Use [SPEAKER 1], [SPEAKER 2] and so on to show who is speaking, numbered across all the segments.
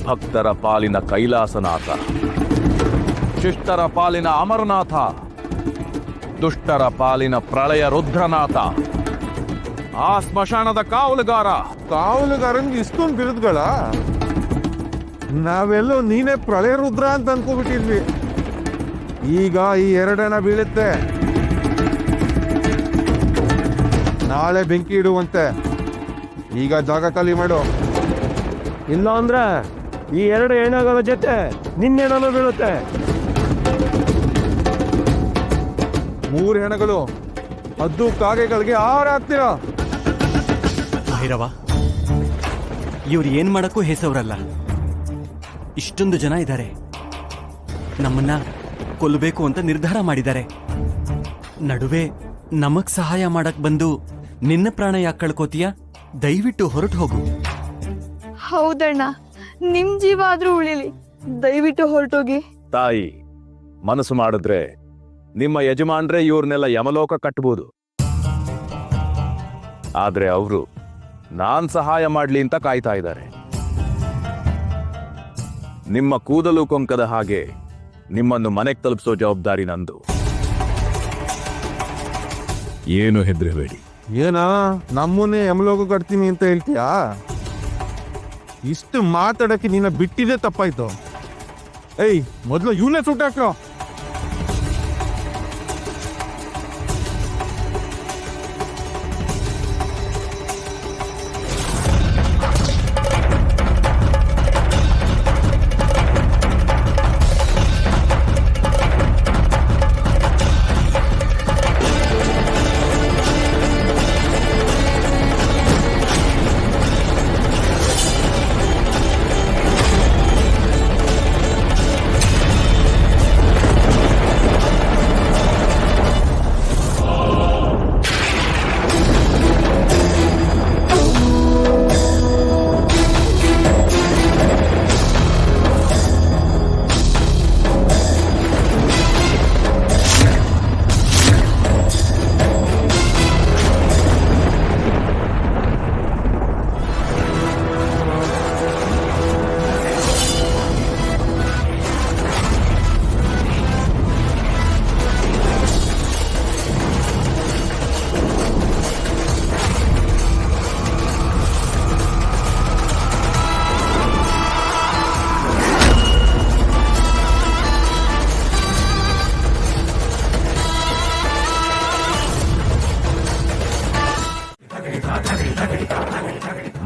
[SPEAKER 1] ಭಕ್ತರ ಪಾಲಿನ ಕೈಲಾಸನಾಥ, ಶಿಷ್ಟರ ಪಾಲಿನ ಅಮರನಾಥ, ದುಷ್ಟರ ಪಾಲಿನ ಪ್ರಳಯ ರುದ್ರನಾಥ, ಆ ಸ್ಮಶಾನದ
[SPEAKER 2] ಕಾವಲುಗಾರನ್ಗೆ ಇಷ್ಟೊಂದು ಬಿರುದುಗಳ? ನಾವೆಲ್ಲೋ ನೀನೇ ಪ್ರಳಯ ರುದ್ರ ಅಂತ ಅನ್ಕೋಬಿಟ್ಟಿದ್ವಿ. ಈಗ ಈ 2 ಹೆಣ ಬೀಳುತ್ತೆ, ನಾಳೆ ಬೆಂಕಿ ಇಡುವಂತೆ. ಈಗ ಜಾಗ ಖಾಲಿ ಮಾಡು.
[SPEAKER 3] ಇಲ್ಲ ಅಂದ್ರೆ ಈ 2 ಹೆಣಗಳ ಜೊತೆ ನಿನ್ನೆಣನು ಬೀಳುತ್ತೆ.
[SPEAKER 2] 3 ಹೆಣಗಳು ಹದ್ದು ಕಾಗೆಗಳಿಗೆ ಆಹಾರ ಹಾಕ್ತೀರಾ?
[SPEAKER 4] ಭೈರವ, ಇವ್ರು ಏನ್ ಮಾಡಕ್ಕೂ ಹೆಸವ್ರಲ್ಲ. ಇಷ್ಟೊಂದು ಜನ ಇದ್ದಾರೆ, ನಮ್ಮನ್ನ ಕೊಲ್ಲಬೇಕು ಅಂತ ನಿರ್ಧಾರ ಮಾಡಿದ್ದಾರೆ. ನಡುವೆ ನಮಗ್ ಸಹಾಯ ಮಾಡಕ್ ಬಂದು ನಿನ್ನ ಪ್ರಾಣ ಯಾಕೆ ಕಳ್ಕೋತೀಯ? ದಯವಿಟ್ಟು ಹೊರಟು ಹೋಗು.
[SPEAKER 5] ಹೌದಣ್ಣ, ನಿಮ್ ಜೀವ ಆದ್ರೂ ಉಳಿಲಿ, ದಯವಿಟ್ಟು ಹೊರಟೋಗಿ.
[SPEAKER 1] ತಾಯಿ ಮನಸ್ಸು ಮಾಡಿದ್ರೆ ನಿಮ್ಮ ಯಜಮಾನ್ರೆ ಇವ್ರನ್ನೆಲ್ಲ ಯಮಲೋಕ ಕಟ್ಟಬಹುದು. ಆದ್ರೆ ಅವರು ನಾನ್ ಸಹಾಯ ಮಾಡ್ಲಿ ಅಂತ ಕಾಯ್ತಾ ಇದ್ದಾರೆ. ನಿಮ್ಮ ಕೂದಲು ಕೊಂಕದ ಹಾಗೆ ನಿಮ್ಮನ್ನು ಮನೆಗೆ ತಲುಪಿಸೋ ಜವಾಬ್ದಾರಿ ನಂದು. ಏನು ಹೆದರಬೇಡಿ.
[SPEAKER 2] ಏನ ನಮ್ಮನ್ನೇ ಯಮಲೋಕ ಕಟ್ತೀನಿ ಅಂತ ಹೇಳ್ತೀಯಾ? ಇಷ್ಟು ಮಾತಾಡಕ್ಕೆ ನಿನ್ನ ಬಿಟ್ಟಿದೆ ತಪ್ಪಾಯ್ತು. ಏಯ್, ಮೊದಲು ಇವನೇ ಸುಟ್ಟಾಕ್ರೋ.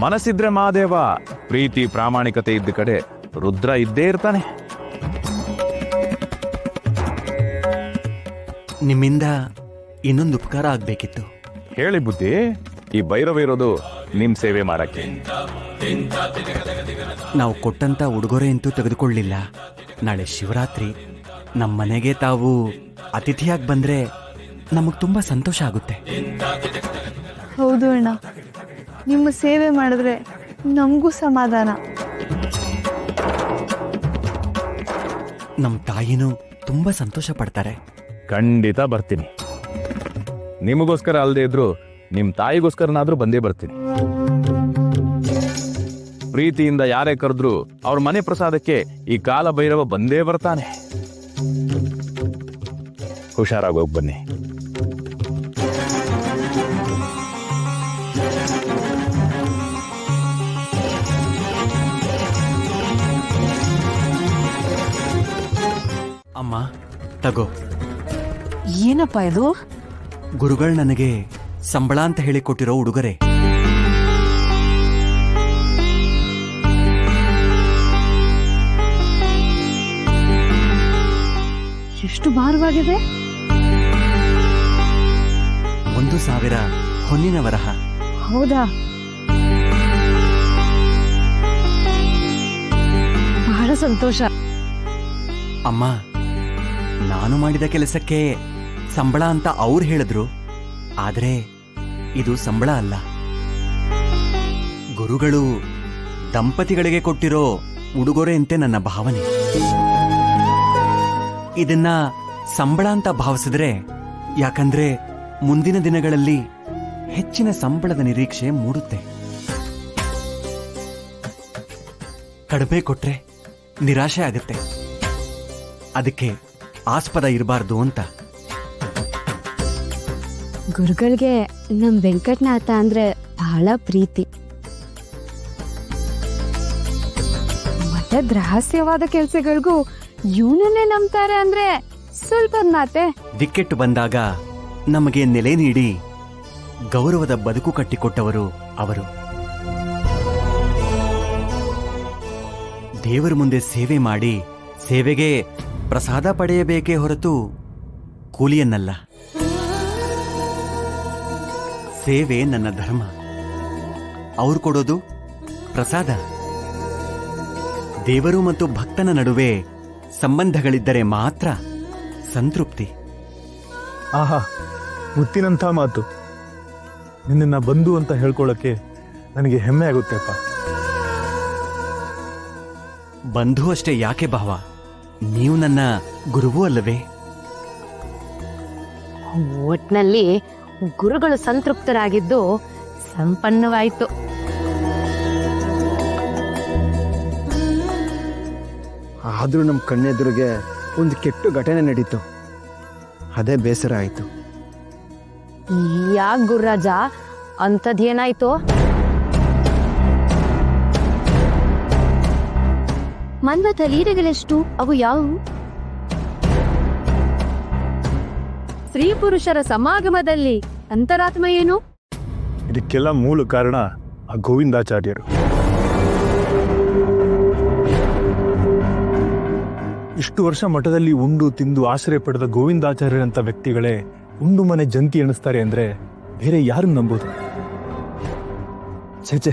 [SPEAKER 1] ಮನಸ್ಸಿದ್ರೆ ಮಹಾದೇವ, ಪ್ರೀತಿ ಪ್ರಾಮಾಣಿಕತೆ ಇದ್ದ ಕಡೆ ರುದ್ರ ಇದ್ದೇ ಇರ್ತಾನೆ.
[SPEAKER 4] ನಿಮ್ಮಿಂದ ಇನ್ನೊಂದು ಉಪಕಾರ ಆಗ್ಬೇಕಿತ್ತು.
[SPEAKER 1] ಹೇಳಿ ಬುದ್ಧಿ. ಈ ಭೈರವ ಇರೋದು ನಿಮ್ ಸೇವೆ ಮಾಡಕ್ಕೆ.
[SPEAKER 4] ನಾವು ಕೊಟ್ಟಂತ ಉಡುಗೊರೆ ಅಂತೂ ತೆಗೆದುಕೊಳ್ಳಿಲ್ಲ. ನಾಳೆ ಶಿವರಾತ್ರಿ, ನಮ್ಮನೆಗೆ ತಾವು ಅತಿಥಿಯಾಗಿ ಬಂದ್ರೆ ನಮಗ್ ತುಂಬಾ ಸಂತೋಷ ಆಗುತ್ತೆ.
[SPEAKER 5] ಹೌದು ಅಣ್ಣ, ನಿಮ್ಮ ಸೇವೆ ಮಾಡಿದ್ರೆ ನಮಗೂ ಸಮಾಧಾನ.
[SPEAKER 4] ನಮ್ಮ ತಾಯಿನೂ ತುಂಬಾ ಸಂತೋಷ ಪಡ್ತಾರೆ.
[SPEAKER 1] ಖಂಡಿತ ಬರ್ತೀನಿ. ನಿಮಗೋಸ್ಕರ ಅಲ್ಲದೆ ಇದ್ರು ನಿಮ್ ತಾಯಿಗೋಸ್ಕರನಾದ್ರೂ ಬಂದೇ ಬರ್ತೀನಿ. ಪ್ರೀತಿಯಿಂದ ಯಾರೇ ಕರೆದ್ರು ಅವ್ರ ಮನೆ ಪ್ರಸಾದಕ್ಕೆ ಈ ಕಾಲ ಭೈರವ ಬಂದೇ ಬರ್ತಾನೆ. ಹುಷಾರಾಗೋಗಿ ಬನ್ನಿ. ಅಮ್ಮ, ತಗೋ.
[SPEAKER 6] ಏನಪ್ಪ ಇದು?
[SPEAKER 4] ಗುರುಗಳು ನನಗೆ ಸಂಬಳ ಅಂತ ಹೇಳಿ ಕೊಟ್ಟಿರೋ ಉಡುಗೊರೆ.
[SPEAKER 5] ಎಷ್ಟು ಭಾರವಾಗಿದೆ?
[SPEAKER 4] 1,000 ಹೊನ್ನಿನ ವರಹ.
[SPEAKER 5] ಹೌದಾ? ಬಹಳ ಸಂತೋಷ.
[SPEAKER 4] ಅಮ್ಮ, ನಾನು ಮಾಡಿದ ಕೆಲಸಕ್ಕೆ ಸಂಬಳ ಅಂತ ಅವ್ರು ಹೇಳಿದ್ರು. ಆದ್ರೆ ಇದು ಸಂಬಳ ಅಲ್ಲ, ಗುರುಗಳು ದಂಪತಿಗಳಿಗೆ ಕೊಟ್ಟಿರೋ ಉಡುಗೊರೆ ಅಂತೆ ನನ್ನ ಭಾವನೆ. ಇದನ್ನ ಸಂಬಳ ಅಂತ ಭಾವಿಸಿದ್ರೆ, ಯಾಕಂದ್ರೆ ಮುಂದಿನ ದಿನಗಳಲ್ಲಿ ಹೆಚ್ಚಿನ ಸಂಬಳದ ನಿರೀಕ್ಷೆ ಮೂಡುತ್ತೆ. ಕಡಿಮೆ ಕೊಟ್ರೆ ನಿರಾಶೆ ಆಗುತ್ತೆ. ಅದಕ್ಕೆ ಆಸ್ಪದ ಇರಬಾರ್ದು ಅಂತ.
[SPEAKER 5] ಗುರುಗಳಿಗೆ ನಮ್ ವೆಂಕಟನಾಥ ಅಂದ್ರೆ ಬಹಳ ಪ್ರೀತಿ. ಮಠದ ರಹಸ್ಯವಾದ ಕೆಲ್ಸಗಳಿಗೂ ಇವನನ್ನೇ ನಂಬ್ತಾರೆ ಅಂದ್ರೆ ಸ್ವಲ್ಪ ಮಾತೆ.
[SPEAKER 4] ದಿಕ್ಕೆಟ್ಟು ಬಂದಾಗ ನಮಗೆ ನೆಲೆ ನೀಡಿ ಗೌರವದ ಬದುಕು ಕಟ್ಟಿಕೊಟ್ಟವರು ಅವರು. ದೇವರ ಮುಂದೆ ಸೇವೆ ಮಾಡಿ ಸೇವೆಗೆ ಪ್ರಸಾದ ಪಡೆಯಬೇಕೇ ಹೊರತು ಕೂಲಿಯನ್ನಲ್ಲ. ಸೇವೆ ನನ್ನ ಧರ್ಮ, ಅವ್ರು ಕೊಡೋದು ಪ್ರಸಾದ. ದೇವರು ಮತ್ತು ಭಕ್ತನ ನಡುವೆ ಸಂಬಂಧಗಳಿದ್ದರೆ ಮಾತ್ರ ಸಂತೃಪ್ತಿ.
[SPEAKER 1] ಆಹಾ, ಮುತ್ತಿನಂಥ ಮಾತು. ನಿನ್ನ ಬಂಧು ಅಂತ ಹೇಳ್ಕೊಳ್ಳೋಕ್ಕೆ ನನಗೆ ಹೆಮ್ಮೆ ಆಗುತ್ತೆಪ್ಪ.
[SPEAKER 4] ಬಂಧು ಅಷ್ಟೇ ಯಾಕೆ ಭಾವ, ನೀವು ನನ್ನ ಗುರುವೂ ಅಲ್ಲವೇ?
[SPEAKER 5] ಒಟ್ನಲ್ಲಿ ಗುರುಗಳು ಸಂತೃಪ್ತರಾಗಿದ್ದು ಸಂಪನ್ನವಾಯಿತು.
[SPEAKER 7] ಆದರೂ ನಮ್ಮ ಕಣ್ಣೆದುರಿಗೆ ಒಂದು ಕೆಟ್ಟ ಘಟನೆ ನಡೀತು. ಅದೇ ಬೇಸರ ಆಯಿತು.
[SPEAKER 5] ಯಾಕೆ ಗುರುರಾಜ, ಅಂಥದ್ದೇನಾಯ್ತು? ಮನ್ಮಥ ಲೀಲೆಗಳೆಷ್ಟು? ಅವು ಯಾವುವು? ಸ್ತ್ರೀ ಪುರುಷರ ಸಮಾಗಮದಲ್ಲಿ ಅಂತರಾತ್ಮ ಏನು?
[SPEAKER 1] ಇದಕ್ಕೆಲ್ಲ ಮೂಲ ಕಾರಣ ಆ ಗೋವಿಂದಾಚಾರ್ಯರು. ಇಷ್ಟು ವರ್ಷ ಮಠದಲ್ಲಿ ಉಂಡು ತಿಂದು ಆಶ್ರಯ ಪಡೆದ ಗೋವಿಂದಾಚಾರ್ಯರಂತ ವ್ಯಕ್ತಿಗಳೇ ಉಂಡು ಮನೆ ಜಂತಿ ಎಣಿಸ್ತಾರೆ ಅಂದ್ರೆ ಬೇರೆ ಯಾರನ್ನು ನಂಬೋದು? ಛೇ,